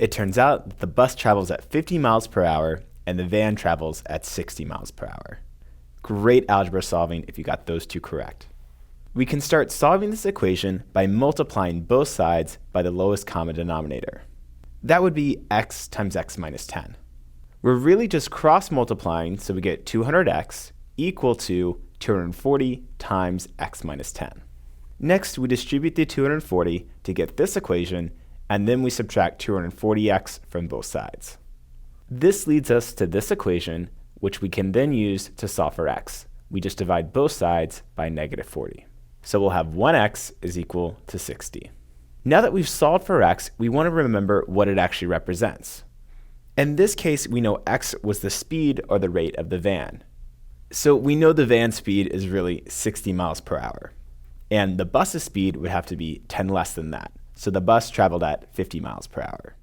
It turns out that the bus travels at 50 miles per hour and the van travels at 60 miles per hour. Great algebra solving if you got those two correct. We can start solving this equation by multiplying both sides by the lowest common denominator. That would be x times x minus 10. We're really just cross-multiplying, so we get 200x equal to 240 times x minus 10. Next, we distribute the 240 to get this equation, and then we subtract 240x from both sides. This leads us to this equation, which we can then use to solve for x. We just divide both sides by negative 40. So we'll have 1x is equal to 60. Now that we've solved for x, we want to remember what it actually represents. In this case, we know x was the speed or the rate of the van. So we know the van speed is really 60 miles per hour. And the bus's speed would have to be 10 less than that. So the bus traveled at 50 miles per hour.